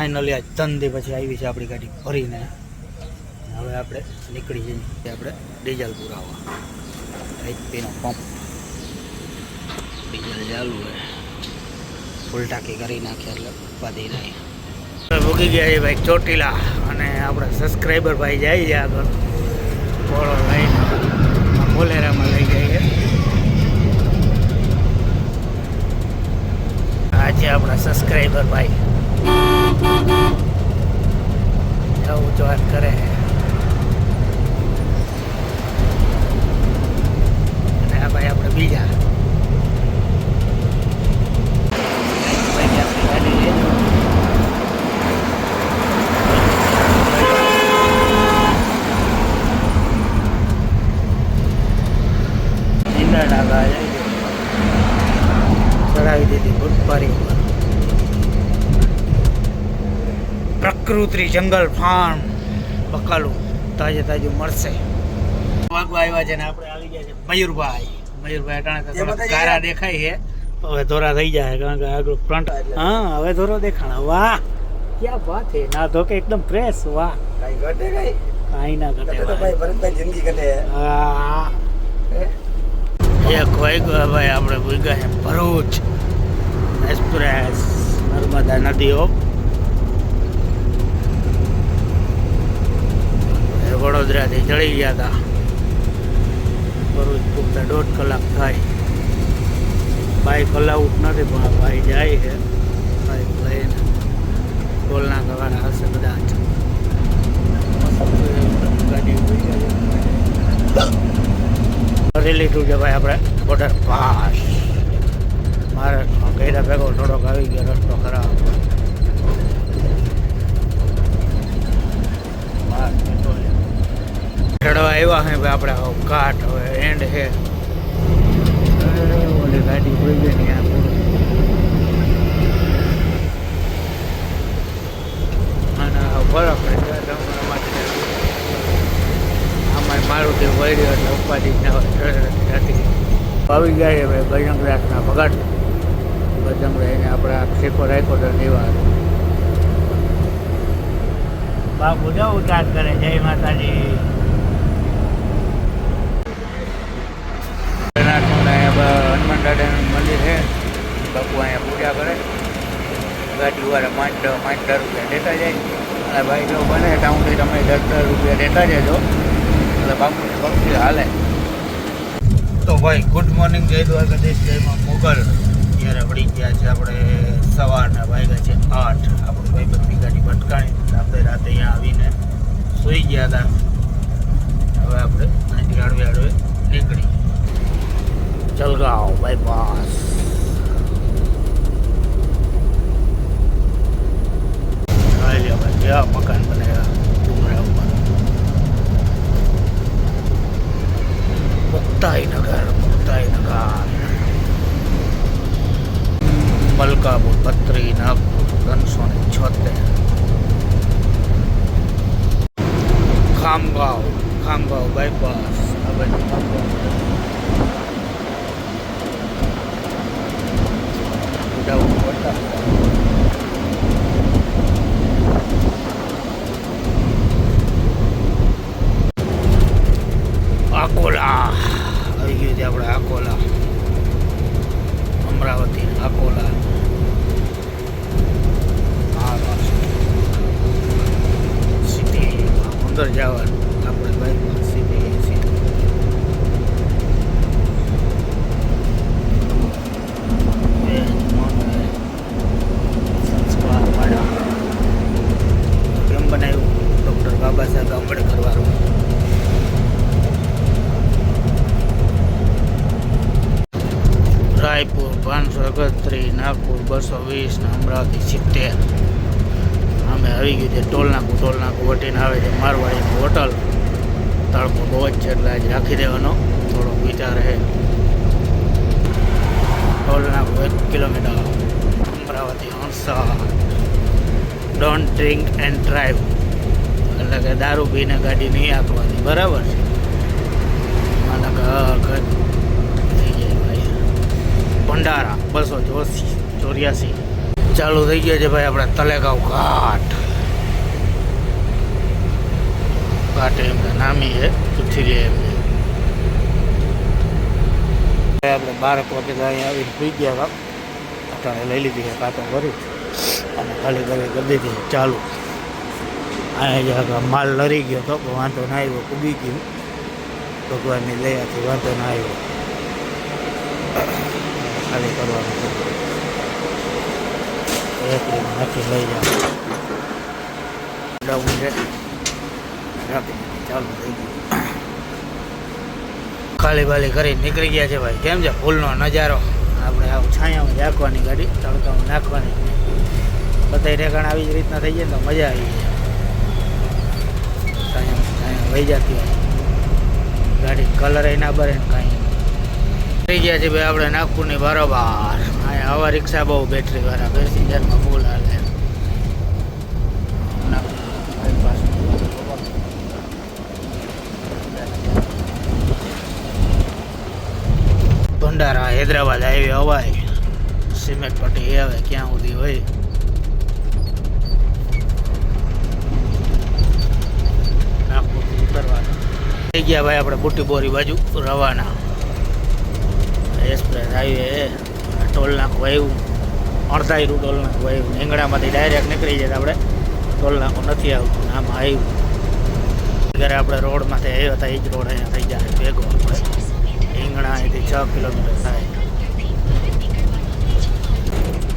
Finally આજ 3 દી પછી આવી છે આપણી ગાડી ભરીને. હવે આપણે નીકળી જઈએ આપણે ડીઝલ પુરાવા. એચપીનો પંપ ડીઝલ ચાલુ હોય, ફૂલ ટાંકી કરી નાખીએ એટલે ઉપાધિ નહીં. ભૂગી ગયા છે ભાઈ ચોટીલા, અને આપણા સબસ્ક્રાઈબર ભાઈ જાય છે આગળ ઘોડો લઈને બોલેરામાં લઈ જઈએ. આજે આપણા સબસ્ક્રાઈબર ભાઈ આવું જ વાત કરે. અને આ ભાઈ આપણે બીજા ચડાવી દીધી ભૂતપારી ઉપર. પ્રકૃતિ જંગલ ફાર્મ બકાલું તાજે તાજું મળશે. વાગવા આવ્યા છે ને આપણે આવી ગયા છે મયુરભાઈ. મયુરભાઈ અટાણે થોડા કારા દેખાય છે, હવે ધોરા થઈ જાય કારણ કે આગળ ફ્રન્ટ. હા હવે ધોરો દેખાણા. વાહ ક્યાં વાત છે. ના ધો કે એકદમ ફ્રેશ. વાહ કાઈ ઘટે કાઈ ના ઘટે ભાઈ. ભરતભાઈ જિંદગી ઘટે. હા એક વાગ્યા ભાઈ આપણે ભૂગ્યા છે ભરૂચ એક્સપ્રેસ નર્મદા નદીઓ. વડોદરાથી ચડી ગયા હતા, ભરૂચ પૂરતા 1.5 કલાક થાય. બાઇક અલાઉટ નથી પણ ભાઈ જાય છે બાઇક લઈને. ટોલના કરવાના હશે કદાચ. ગાડી ભરી લીધું છે ભાઈ આપણે બોર્ડર પાસ. મહારાષ્ટ્રમાં ગયડા ભેગો થોડોક આવી ગયો રસ્તો ખરાબ. ચડવા આવ્યા હે ભાઈ આપણે ઘાટ. હવે એન્ડ છે. ઓલી ગાડી હોઈ ગઈ ને અને બરફ આમાં મારું તે વળ્યો એટલે ઉપાધિ ના હોય. આવી ગયા છે ભાઈ બજરંગદાસના ભગત. બજરંગ એને આપણે આ શેકો રાખ્યો તો દેવા બાપુ જો ઉતાર કરે. જય માતાજી. હનુમાન દાદાનું મંદિર છે. બાપુ અહીંયા પૂજા કરે. ગાડીવાળા 5 રૂપિયા દેતા જાય. અને ભાઈ જો બને ટાઉનથી તમે 10 રૂપિયા દેતા જજો એટલે બાપુની ભક્તિ હાલે. તો ભાઈ ગુડ મોર્નિંગ, જય દ્વારકાધીશ, જયમાં મોગલ. ત્યારે વળી ગયા છે આપણે સવારના વાગ્યા છે 8. આપણી ભાઈબંધની ગાડી ભટકાણી. આપણે રાતે અહીંયા આવીને સૂઈ ગયા હતા. હવે આપણે અહીંથી હળવે નીકળી જલગાંવ બાયપાસ. કેવા મકાન બનેલા ડુંગરા ઉપર. મુક્તાઈનગર મલકાપુર 32 નાગપુર 376. ખામગાંવ બાયપાસ. આ બાજુ અકોલા આવી ગયું છે આપણે. અકોલા અમરાવતી અકોલા સિટી અંદર જવાનું આપણે બાઇકમાં. સિટી કેમ બનાવ્યું ડૉક્ટર બાબા સાહેબ આંબેડકર વાળું. રાયપુર 531, નાગપુર 220 ને અમરાવતી 70. અમે આવી ગયું છે ટોલનાકું વટીને આવે છે મારવાડીની હોટલ. તડકો બહુ જ છે એટલે આજે રાખી દેવાનો થોડોક વિચાર છે. ટોલનાકું 1 kilometre Amravati 68. Don't drink and drive એટલે કે દારૂ પીને ગાડી નહીં આપવાની. બરાબર છે. મને ઘર ભંડારા 284. ચાલુ થઈ ગયા છે ભાઈ આપણે તલેગાંવ ઘાટ. ઘાટ એમને નામી છે પૃથ્વી એમને. આપણે 12 વાગે અહીંયા આવીને પી ગયા હતા. અટાણે લઈ લીધી છે કાંટો ભરી અને ખાલી કરી દીધી ચાલુ. અહીંયા જ્યાં માલ લરી ગયો હતો પણ વાંધો ના આવ્યો, ઉગી ગયું ભગવાનની દયાથી, વાંધો ના આવ્યો. ખાલી કરવાનું એકડીમાં નાખી લઈ જાવ ડાઉન છે રાખી ચાલુ થઈ ગયું. ખાલી બાલી કરીને નીકળી ગયા છે ભાઈ. કેમ છે ફૂલનો નજારો? આપણે આવું છાયામાં રાખવાની ગાડી, તડકામાં નાખવાની. બધા ઠેકાણ આવી જ રીતના થઈ જાય તો મજા આવી જાય. છાયામાં વહી જતી હોય ગાડી, કલર ના બરે ને કાંઈ. થઈ ગયા છે ભાઈ આપણે નાગપુરની બરોબર. અહીંયા હવા રિક્ષા બહુ બેટરી વાળા પેસેન્જરમાં ફૂલ હાલે. ભંડારા હૈદરાબાદ હાઈવે હવાય સિમેન્ટ પટ્ટી આવે ક્યાં સુધી હોય. નાગપુરથી ઉતરવાના થઈ ગયા ભાઈ આપણે બુટ્ટી બોરી બાજુ રવાના. એક્સપ્રેસ હાઈવે ટોલ નાખું આવ્યું, 48 ટોલ નાખું આવ્યું. રીંગણામાંથી ડાયરેક્ટ નીકળી જાય આપણે ટોલ નાખું નથી આવતું. આમાં આવ્યું જ્યારે આપણે રોડમાંથી આવ્યા હતા એ જ રોડ અહીંયા થઈ જાય ભેગો. આપણે રીંગણા અહીંથી 6 કિલોમીટર થાય.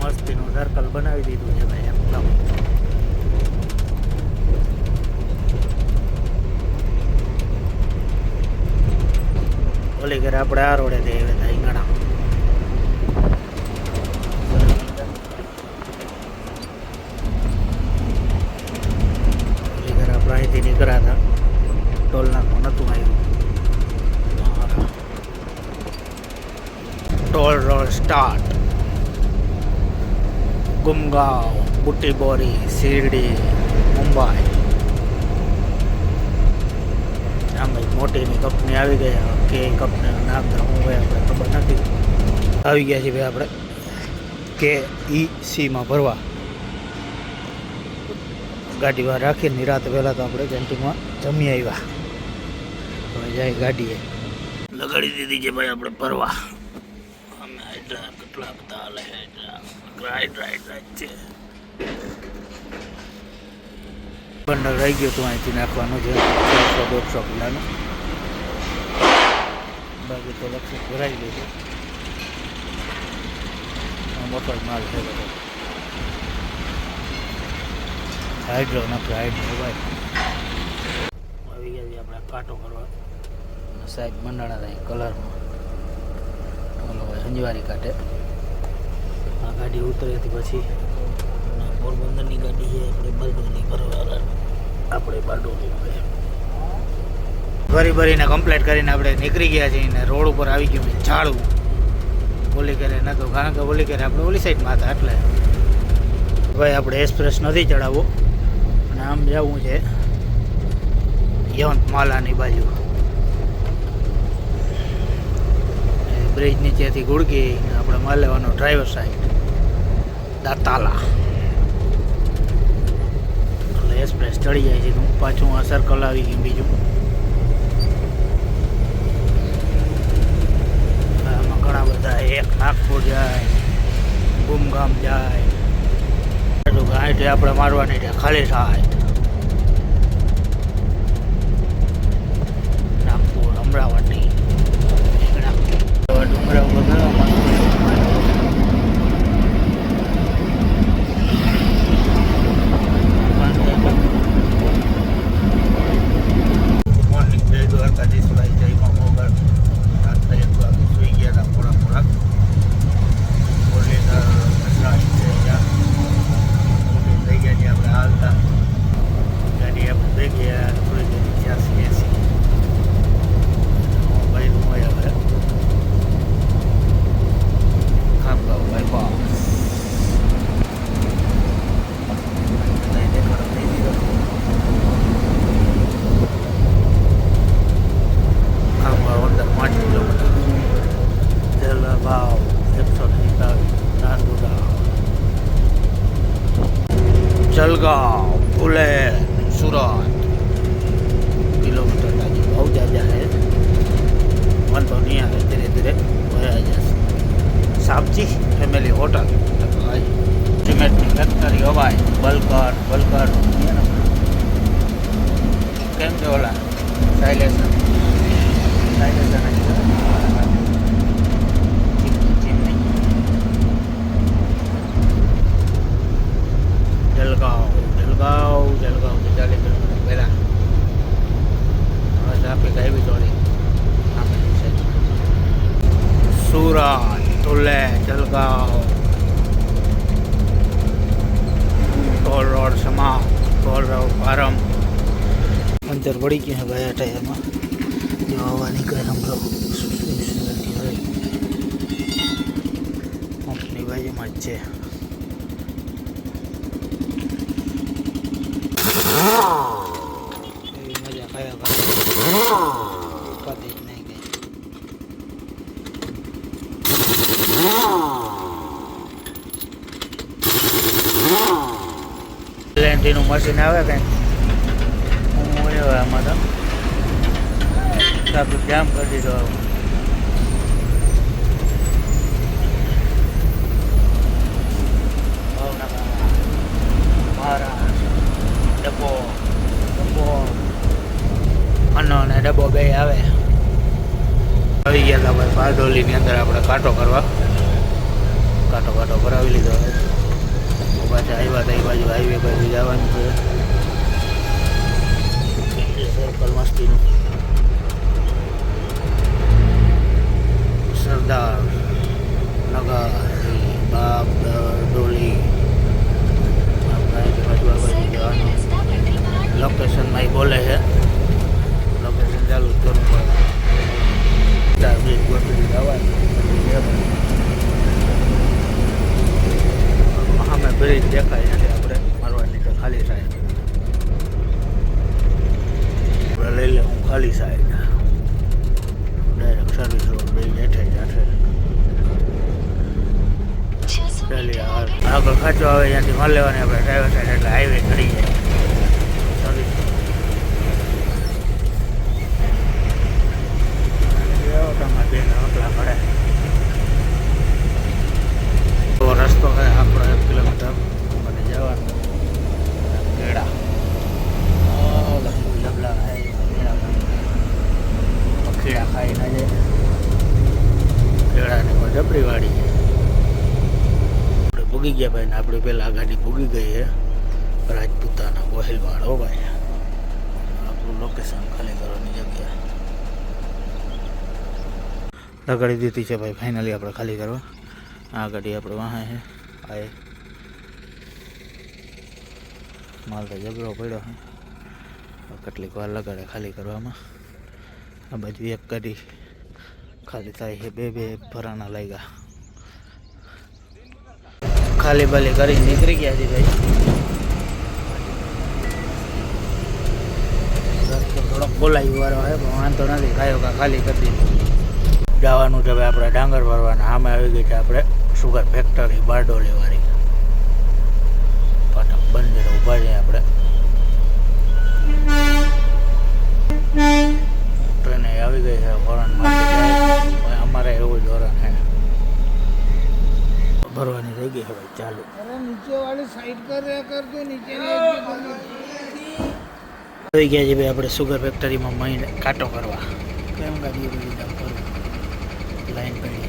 મસ્તીનું સર્કલ બનાવી દીધું છે ભાઈ એમ. ઓલી ઘરે આપણે આ રોડે થઈ આવ્યા હતા રીંગણા. ઓલી ઘરે આપણે અહીંથી નીકળ્યા હતા, ટોલ નાખું નહોતું આવ્યું. Toll road start. Gumgaon, Butti Bori, Shirdi, Mumbai. આમ ભાઈ મોટીની કંપની આવી ગયા. કે કંપનીનું નામ તો હું હોય આપણે ખબર નથી. આવી ગયા છીએ ભાઈ આપણે KECમાં ભરવા. ગાડી બહાર રાખીને નિરાતે પહેલાં તો આપણે કેન્ટીનમાં જમી આવ્યા. હવે જાય ગાડીએ લગાડી દીધી છે ભાઈ આપણે ભરવા. અમે હાઇડ્રા કેટલા બધા હાલે હાઇડ્રા રાઈટ છે. બંડલ રહી ગયું હતું અહીંથી નાખવાનું છે 100-150 કિલોનું. બાકી તો લક્ષ ભરાઈ ગયું છે. મોટો માલ છે બધો. હાઇડ્રો નાખે હાઇડ્રો ભાઈ. આવી ગયા છે આપણે કાંટો કરવા. સાઈડ મંડાણા થાય કલરમાં. ઓલો ભાઈ સંજવારી કાઢે. આ ગાડી ઉતરેથી પછી પોરબંદરની ગાડી છે આપણે બારડોલી ભરવા. આપણે બારડોલી ભરીને કમ્પ્લીટ કરીને આપણે નીકળી ગયા છીએ ને રોડ ઉપર આવી ગયું છે ઝાડું. ઓલી કરે નહોતું કારણ કે ઓલી કરે આપણે ઓલી સાઈડમાં હતા એટલે ભાઈ આપણે એક્સપ્રેસ નથી ચડાવવો અને આમ જવું છે યવંતમાલાની બાજુ. બ્રિજ નીચેથી ગુડકી આપણે માલ લેવાનો ડ્રાઈવર સાઈડ દાતાલા. એટલે એક્સપ્રેસ ચડી જાય છે. પાછું આ સર્કલ આવી ગયું બીજું. આમાં ઘણા બધા એક નાગપુર જાય, ગુમગામ જાય. ગાંઠે આપણે મારવાની છે ખાલી થાય. નાગપુર, અમરાવતી, ડુંગરા બધા जलगांव पुले सूरत किलोमीटर लागे बहुत ज़्यादा है मन तो नहीं आए धीरे धीरे भया जैसे साबजी फैमिली होटल सीमेंट की फैक्टरी हवाई बलकर बलकर केम जो ओला साइलेशन जलगांव जलगांव जलगांव से 40 किलोमीटर पहला ट्राफिक है भी थोड़ी सूरत तुले जलगांव टोल रोड समाप्त टोल रोड प्रारंभ पंचर पड़ी गई है भाई टायर में जो हवा निकले हम लोग अपनी बाजू में अच्छे मजा खाया पता नहीं गई લેન્ટીનું મશીન આવે કંઈ હું એવા આમાં તો ટ્રાફિક જામ કરી દીધો ભાવનગર મહારાષ્ટ્ર ડબ્બો ડબ્બો અન્નો અને ડબ્બો બે આવે આવી ગયા હતા ભાઈ બારડોલીની અંદર આપણે કાંટો કરવા કાંટો કાંટો ભરાવી લીધો પાછા આવ્યા હતા એ બાજુ હાઈવે બાજુ જવાનું છે સર્કલ મસ્તીનું સરદાર નગર બાપ ડોલી લોકેશનમાં બોલે છે લોકેશન ચાલુ જ કરવું પડે બ્રિજ ગોઠવી જવાનું અમે બ્રિજ દેખાય એટલે આપણે મારવાની તો ખાલી સાઈડ આપણે લઈ લેવું ખાલી side direct service road bridge હેઠે જ ચાલી આગળ ખાંચો આવે ત્યાંથી માલ લેવાની આપણે ડ્રાઈવર સાઈડ એટલે હાઈવે ચડી જાય સર્વિસ તમારે બેન આટલા પડે રસ્તો છે આપણો 1 કિલોમીટર મને જવાનું કેળા લબલા ખીડા ખાઈ ના જાય કેળાની કોઈ જબરી વાળી આપણે ભૂગી ગયા ભાઈ ને આપણે પેલા ગાડી ભૂગી ગઈ છે રાજપૂતાના ગોહિલવાડ હો ભાઈ આપણું લોકેશન ખાલી કરવાની જગ્યા લગાડી દીધી છે ભાઈ ફાઇનલી આપણે ખાલી કરવા આ ગાડી આપણે વાહે છે આ માલ તો જબરો પડ્યો છે કેટલીક વાર લગાડે ખાલી કરવામાં આ બાજુ એક ગાડી ખાલી થાય છે બે ભરાના લાગ્યા ખાલી બાલી કરી નીકળી ગયા છે ભાઈ રસ્તો થોડોક બોલાવી વાળો છે પણ વાંધો નથી કાયો કા ખાલી કરી દીધું જવાનું છે ભાઈ આપણે ડાંગર ભરવાના સામે આવી ગઈ છે આપણે સુગર ફેક્ટરી બારડોલી વાળી ફાટક બંધ ઊભા છે આપણે ટ્રેને આવી ગઈ છે હોર્ન માટે અમારે એવું જ હોર્ન છે ભરવાની થઈ ગઈ હવે ચાલુ નીચે વાળી સાઈડ કરજો નીચે આવી ગયા છે ભાઈ આપણે સુગર ફેક્ટરીમાં મહિને કાંટો કરવા કેમ ગાડી કરવું લાઈન કરી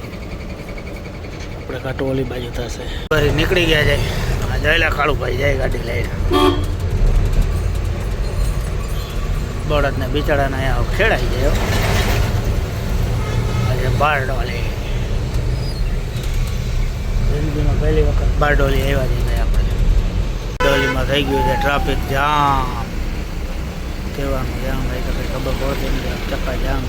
આપણે કાંટો ઓલી બાજુ થશે ફરી નીકળી ગયા છે જયલા કાળુભાઈ જાય ગાડી લઈને બળદને બિચારાને અહીંયા ખેડાઈ જાય આજે બારડોલી જિંદગીમાં પહેલી વખત બારડોલી આવ્યા છીએ આપણે ડોલીમાં થઈ ગયું છે ટ્રાફિક જામ કહેવાનું જામ ભાઈ તો કંઈ ખબર પડતી નથી ચક્કા જામ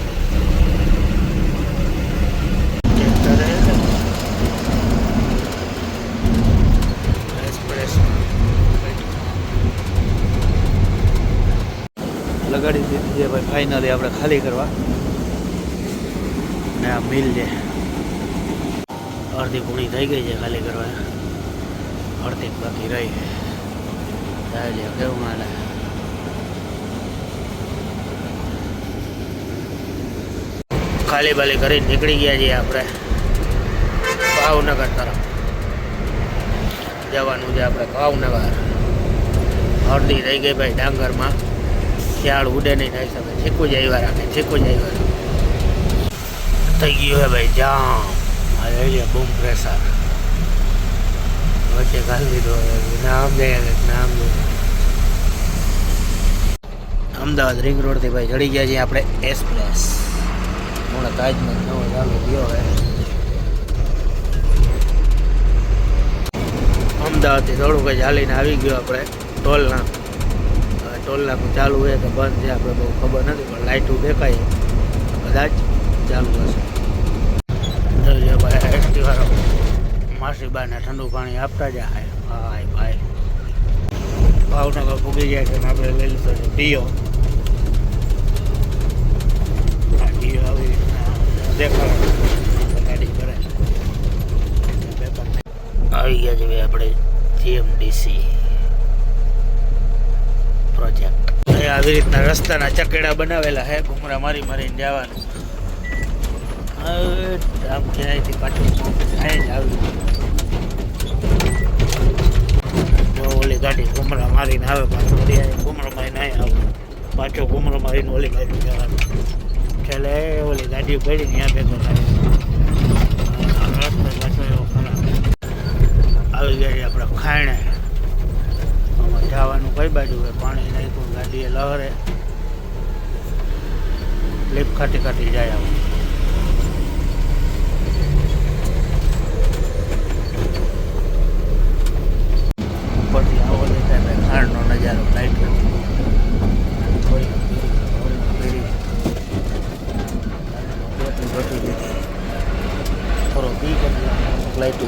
લગાડી દીધી છે ભાઈ ફાઇનલી આપણે ખાલી કરવા ને આ મિલ છે અડધી પૂરી થઈ ગઈ છે ખાલી કરવા અડધી બાકી રહી કેવું હાલે ખાલી બાલી કરી નીકળી ગયા છીએ આપણે ભાવનગર તરફ જવાનું છે. આપણે ભાવનગર અડધી થઈ ગઈ ભાઈ ડાંગરમાં. ખ્યાલ ઉડે નહીં થઈ શકે. ચીકુ જ આવ્યા રાખે, ચીકુ જ આવ્યા થઈ ગયું હે ભાઈ જામ. બૂમ પ્રેશર વચ્ચે ઘાલી દીધો. નામ જાય નામ અમદાવાદ રિંગ રોડથી ભાઈ ચડી ગયા છીએ આપણે એક્સપ્રેસ. હમણાં તાજમાં નવો ચાલુ ગયો હે. અમદાવાદથી થોડુંક જ હાલીને આવી ગયો આપણે ટોલના. હવે ટોલના ચાલુ હોય કે બંધ છે આપણે બહુ ખબર નથી, પણ લાઇટું દેખાય કદાચ ચાલુ હશે. ભાઈ એસટીવાળો માસીબાને ઠંડુ પાણી આપતા જાય. ભાઈ ભાઈ ભાવનગર પૂગી જાય છે. આપણે લઈ લીધો છે ડીઓ. ડીઓ આવી રીતના દેખાડે ગાડી કરે. આવી ગયા છે આપણે જીએમડીસી પ્રોજેક્ટ. આવી રીતના રસ્તાના ચકેડા બનાવેલા છે. ઘુમરા મારી મારીને જવાનું. આમ ક્યાંયથી પાછું થાય જ આવી. જો ઓલી ગાડી ઘુમરા મારીને આવે પાછું ઘુમરો મારીને અહીં આવે પાછો ઘુમરો મારીને ઓલી ગાડી જવાનું. છેલ્લે ઓલી ગાડી પડી ત્યાં ભેગો થાય. રસ્તો પાછો એવો ખરાબ. આવી ગયા આપણે ખાયણે. આમાં જવાનું કઈ બાજુ હોય? પાણી નાખ્યું, ગાડીએ લહરે, લીપ ખાટી ખાટી જાય. આવું ઉપરથી આવો દેખાય ભાઈ ખાંડનો નજારો. લાઈટ થોડો પી કરી લાઈટ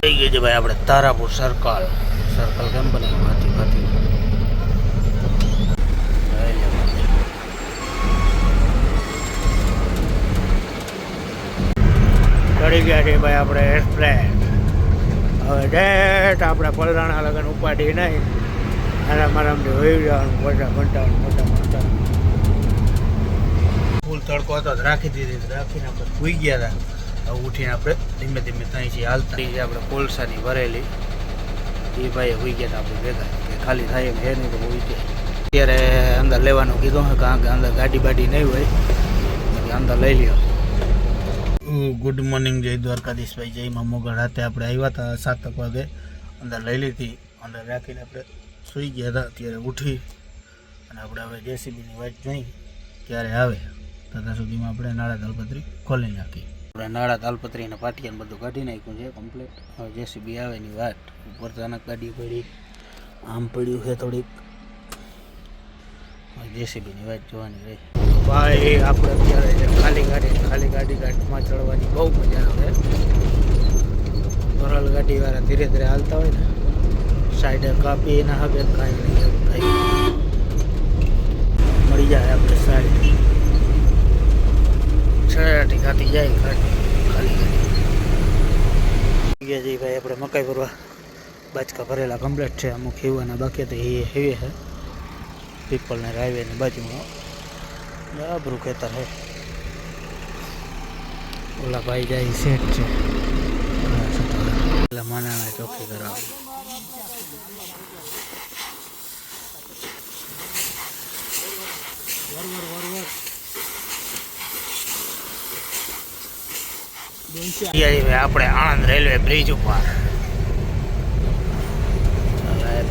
થઈ ગઈ છે ભાઈ આપણે તારાપુર સર્કલ. સર્કલ કેમ બને હાથી હાથી ચડી ગયા છે ભાઈ આપણે એક્સપ્રેસ. હવે ડેટ આપણે પલરાણા લગન ઉપાડી નહીં. આરામ આરામથી હોઈ જવાનું. મોટા ઘંટાનું મોટા મોટા ફૂલ તડકો હતો રાખી દીધી. રાખીને આપણે સૂઈ ગયા હતા. હવે ઉઠીને આપણે ધીમે ધીમે ત્યાંથી હાલતા આપણે કોલસાની ભરેલી એ ભાઈ હોઈ ગયા હતા આપણે ભેગા. ખાલી થાય એમ હે નહીં તો હોઈ જાય. અત્યારે અંદર લેવાનું કીધું હે કારણ કે અંદર ગાડી બાડી નહીં હોય. અંદર લઈ લ્યો. ગુડ મોર્નિંગ જય દ્વારકાધીશભાઈ. જય મા મોગલ. રાતે આપણે આવ્યા હતા 7 વાગે. અંદર લઈ લીધી. અંદર રાખીને આપણે સૂઈ ગયા હતા. અત્યારે ઉઠી અને આપણે હવે જેસીબીની વાટ જોઈ ત્યારે આવે ત્યાં સુધીમાં આપણે નાળા તાલપત્રી ખોલી નાખી. આપણે નાળા તાલપત્રીને પાટિયાને બધું કાઢી નાખ્યું છે કમ્પ્લીટ. હવે જેસીબી આવેની વાત. ઉપર અચાનક ગાડી પડી આમ પડ્યું છે થોડીક. જેસીબીની વાત જોવાની રહી. ભાઈ આપણે અત્યારે ખાલી ગાડીમાં ચડવાની બહુ મજા આવે. ભરેલ ગાડીવાળા ધીરે ધીરે હાલતા હોય ને સાઈડે કાપી એના હવે કાંઈ નહીં થાય. મળી જાય આપણે સાઈડ છેટી ખાતી જાય ખાલી ગાડી જઈએ ભાઈ. આપણે મકાઈ ભરવા બાચકા ભરેલા કમ્પ્લીટ છે. અમુક હીવાના બાકી તો એ હેવી છે. પીપલને હાઈવેની બાજુમાં બરાબર ખેતર છે. ઓલા ભાઈ જાય સેટ છે. એટલે મનાણા ચોખ્ખી કરાવે. આપણે આણંદ રેલવે બ્રિજ ઉપર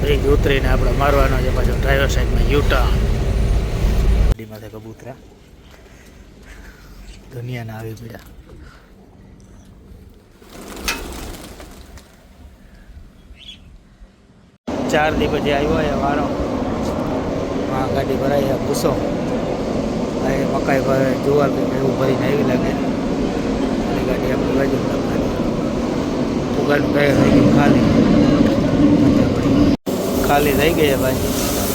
બ્રિજ ઉતરીને આપણે મારવાનો છે પાછો ડ્રાઈવર સાઈડમાં યુટર્ન. ગાડીમાંથી કબૂતરા દુનિયાના આવી પડ્યા. ચાર દી પછી આવ્યો એ વારો. આ ગાડી ભરાઈ પૂછો મકાઈ ભરે જુવાર એવું ભરીને આવી લાગે. એની ગાડી આપણી બાજુ ઉગાડનું કહે થઈ ગયું ખાલી થઈ ગઈ છે ભાઈ.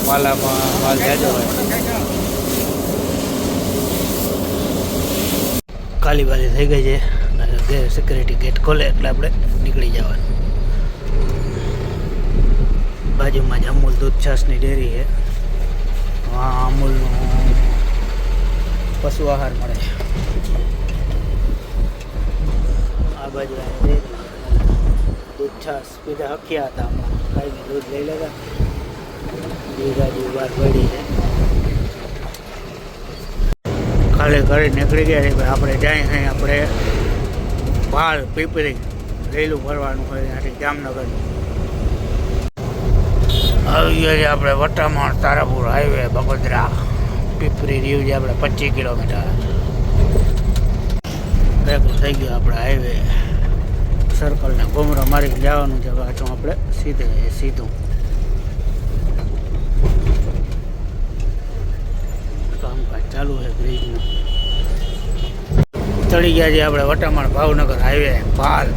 માલામાં માલ જાજો હોય. ખાલી બાલી થઈ ગઈ છે. સિક્યુરિટી ગેટ ખોલે એટલે આપણે નીકળી જવાનું. બાજુમાં જ અમૂલ દૂધ છાશની ડેરી છે. હા, અમૂલનો પશુ આહાર મળે. આ બાજુ ડેરી દૂધ છાશ પીધા હખ્યા હતા હમણાં, ખાઈને દૂધ લઈ લેતા. બે ગાડી બહાર પડી છે, ખાલી કરી નીકળી ગયા છે. આપણે જાય અહીં આપણે ભાલ પીપરી રેલું ભરવાનું હોય ત્યાંથી જામનગર આવી ગયા છે. આપણે વટામણ તારાપુર હાઈવે બગોદરા પીપરી રહ્યું છે આપણે 25 કિલોમીટર ભેગું થઈ ગયું. આપણે હાઈવે સર્કલને ઘૂમરો મારીને જવાનું છે પાછું આપણે સીધું કામકાજ ચાલુ છે બ્રિજનું. ચડી ગયા છે આપણે વટામણ ભાવનગર હાઈવે પાલ.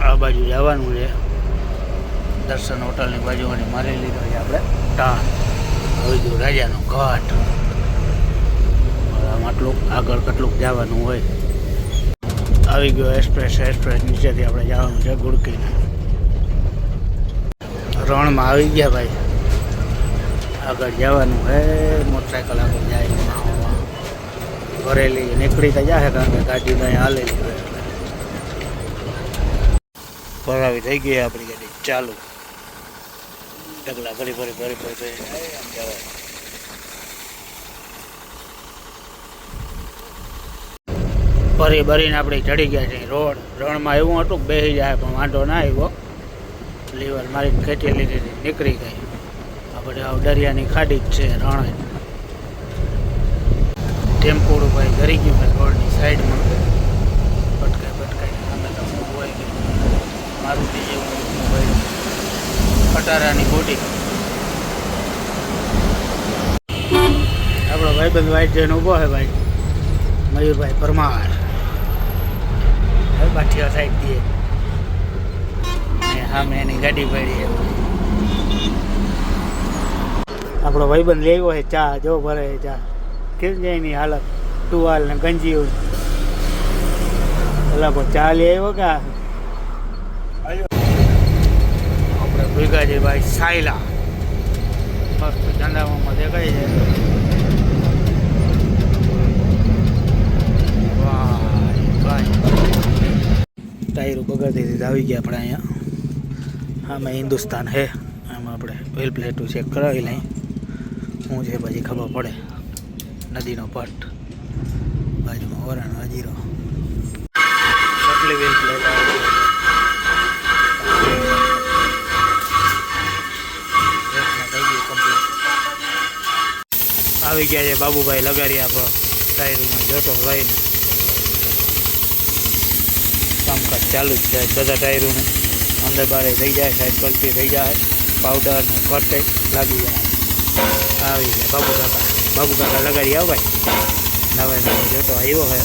આ બાજુ જવાનું છે દર્શન હોટલની બાજુની મારી લીધો છે આપણે ટાણ. હવે જો રાજાનો ઘાટ આટલું આગળ કેટલું જવાનું હોય. આવી ગયો એક્સપ્રેસ નીચેથી આપણે જવાનું છે ગુડકીને. રણમાં આવી ગયા ભાઈ, આગળ જવાનું હે. મોટરસાઇકલ આગળ જાય ભરેલી નીકળી તો જાય કારણ કે ગાડી તો અહીંયા હાલેલી હોય. ભરાવી થઈ ગઈ આપણી ગાડી ચાલુ. ઢગલા ભરી આમ જવાય. ભરીને આપણે ચડી ગયા છે રોડ. રણમાં એવું હતું કે બેસી જાય પણ વાંધો ના આવ્યો. લીવર મારીને ખેંચી લીધી, નીકળી ગઈ. આપણે દરિયાની ખાડી જ છે રણ. ટેમ્પોડું ભાઈ ધરી ગયું ભાઈ રોડની સાઈડમાં. ભટકાઈ અમે તો હોય ગયું મારુતિ જેવું ભાઈ ખટારાની બોટી. આપણો ભાઈબંધ વાઈટ જઈને ઊભો છે ભાઈ મયુરભાઈ પરમાર. બાઠિયા સાઈડ દઈએ સામે એની ગાડી પડી છે. આપણો ભાઈબંધ લેવો છે ચા. જો ભરે ચા કેમ જાય એની હાલત, ટુવાલ ને ગંજી પેલા પણ ચા લઈ આવ્યો કે આપણે ભેગા છે ભાઈ સાયલા મસ્ત ચંદામાં દેખાય છે. ટાયરો બગાડી દીધી. આવી ગયા આપણે અહીંયા. આમાં હિન્દુસ્તાન હે. આમાં આપણે વ્હીલ પ્લેટું ચેક કરાવી લઈ શું છે પછી ખબર પડે. નદીનો પટ બાજુમાં વરાનો હજીરો. કેટલી વ્હીલ પ્લેટ આવી ગયા છે બાબુભાઈ લગાડી આપણો ટાયરોમાં જોતો લઈને. કામકાજ ચાલુ જ છે બધા ટાયરોને. અંદર બારે થઈ જાય, સાઈડ પલટી થઈ જાય, પાવડર ને કટ લાગી જાય. આવી ગયા બાબુ કાકા લગાડી આવ ભાઈ. નવે જોતો આવ્યો હોય.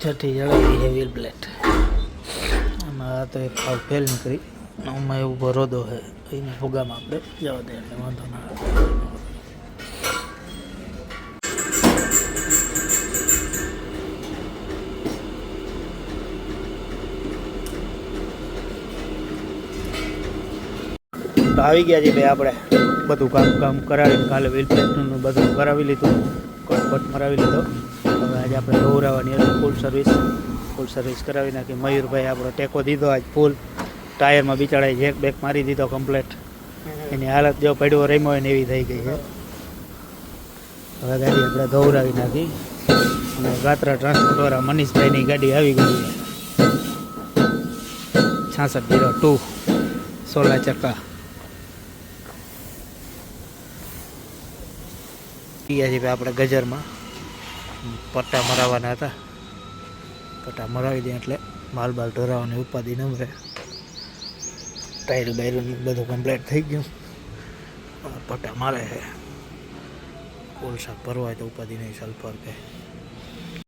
છઠ્ઠી જગાવી છે વ્હીલ પ્લેટ. આમાં તો એક ભાવ ફેલ નીકળી. આમાં એવું ભરોદો છે એને ફુગામાં આપણે જવા દે એટલે વાંધો ના આવે. તો આવી ગયા છે ભાઈ આપણે બધું કામ કરાવીને. કાલે વ્હીલ પ્લેટનું બધું કરાવી લીધું, કટ મરાવી લીધો. હવે આજે આપણે દોરાવાની હતી ફૂલ સર્વિસ કરાવી નાખી. મયુરભાઈ આપણો ટેકો દીધો આજ ફૂલ. ટાયરમાં બિચારાએ જેક બેક મારી દીધો કમ્પ્લેટ. એની હાલત જો પડ્યો રેમો હોય ને એવી થઈ ગઈ છે. હવે ગાડી આપણે દોરાવી નાખી અને ગાત્રા ટ્રાન્સપોર્ટવાળા મનીષભાઈની ગાડી આવી ગઈ છે 6602 16 ચક્કા. ગયા છે આપણે ગજરમાં પટ્ટા મરાવવાના હતા. પટ્ટા મરાવી દે એટલે માલ ઢોરાવાની ઉપાધિ ન રહે. ટાયરું બાયરું બધું કમ્પ્લીટ થઈ ગયું. પટ્ટા મારે છે. ફૂલ શાક ભરવા હોય તો ઉપાધિ નહીં સલ્ફર કે